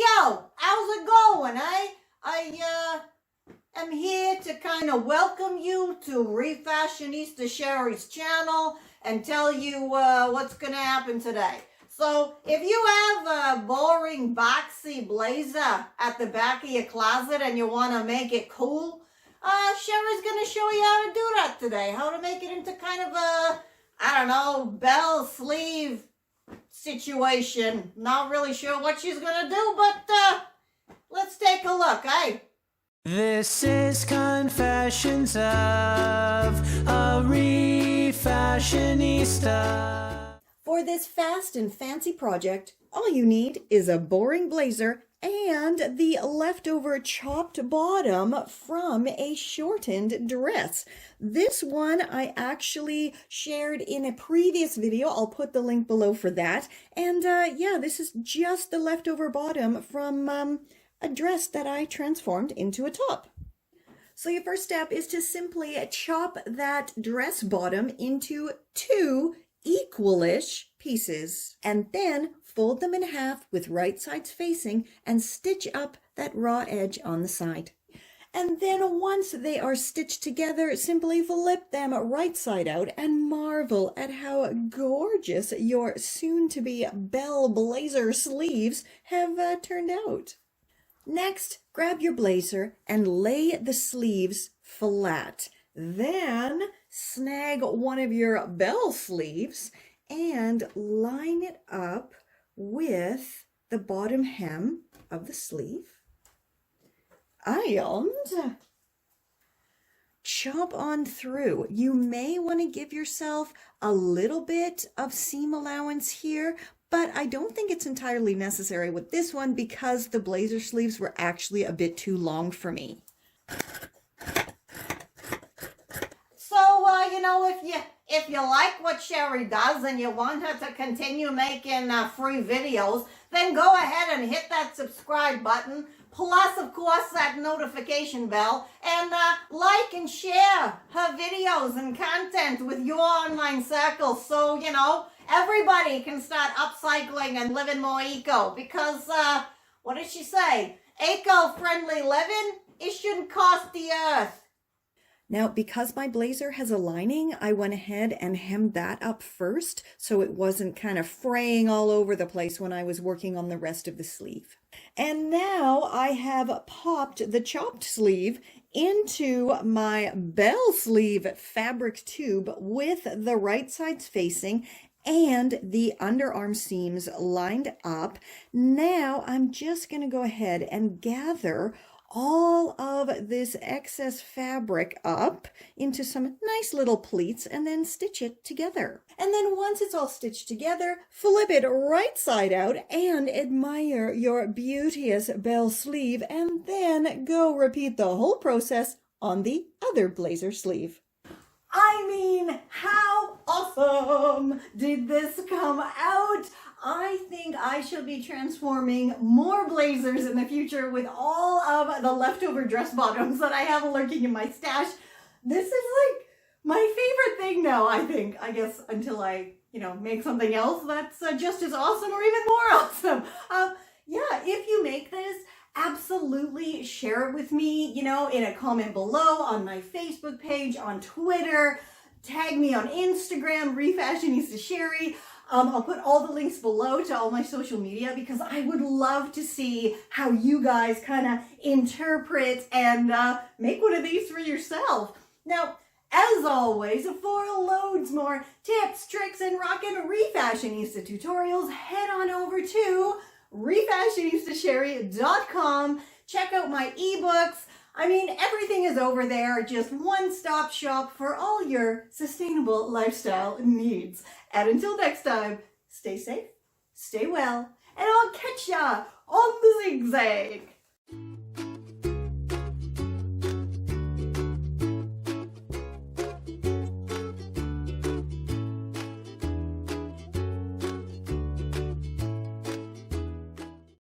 Yo, how's it going, eh? I am here to kind of welcome you to Refashionista Sherry's channel and tell you what's going to happen today. So, if you have a boring, boxy blazer at the back of your closet and you want to make it cool, Sherry's going to show you how to do that today. How to make it into kind of a, I don't know, bell sleeve situation. Not really sure what she's gonna do, but let's take a look, eh? This is Confessions of a Refashionista. For this fast and fancy project, all you need is a boring blazer and the leftover chopped bottom from a shortened dress. This one I actually shared in a previous video. I'll put the link below for that. And yeah, this is just the leftover bottom from a dress that I transformed into a top. So your first step is to simply chop that dress bottom into two equalish pieces and then fold them in half with right sides facing and stitch up that raw edge on the side. And then once they are stitched together, simply flip them right side out and marvel at how gorgeous your soon-to-be bell blazer sleeves have turned out. Next, grab your blazer and lay the sleeves flat. Then snag one of your bell sleeves and line it up with the bottom hem of the sleeve. And chop on through. You may want to give yourself a little bit of seam allowance here, but I don't think it's entirely necessary with this one because the blazer sleeves were actually a bit too long for me. So, you know, if you like what Sherry does and you want her to continue making free videos, then go ahead and hit that subscribe button, plus, of course, that notification bell, and like and share her videos and content with your online circles so, you know, everybody can start upcycling and living more eco. Because, what did she say? Eco-friendly living? It shouldn't cost the earth. Now, because my blazer has a lining, I went ahead and hemmed that up first so it wasn't kind of fraying all over the place when I was working on the rest of the sleeve. And now I have popped the chopped sleeve into my bell sleeve fabric tube with the right sides facing and the underarm seams lined up. Now I'm just going to go ahead and gather all of this excess fabric up into some nice little pleats and then stitch it together. And then once it's all stitched together, flip it right side out and admire your beauteous bell sleeve, and then go repeat the whole process on the other blazer sleeve. I mean, how awesome did this come out? I think I shall be transforming more blazers in the future with all of the leftover dress bottoms that I have lurking in my stash. This is like my favorite thing now, I think. I guess until I, make something else that's just as awesome or even more awesome. Yeah, if you make this, absolutely share it with me, in a comment below, on my Facebook page, on Twitter. Tag me on Instagram, Refashionista Sherry. I'll put all the links below to all my social media because I would love to see how you guys kind of interpret and make one of these for yourself. Now, as always, for loads more tips, tricks, and rockin' Refashionista tutorials, head on over to refashionistasherry.com. Check out my ebooks. I mean, everything is over there, just one-stop shop for all your sustainable lifestyle needs. And until next time, stay safe, stay well, and I'll catch ya on the zigzag.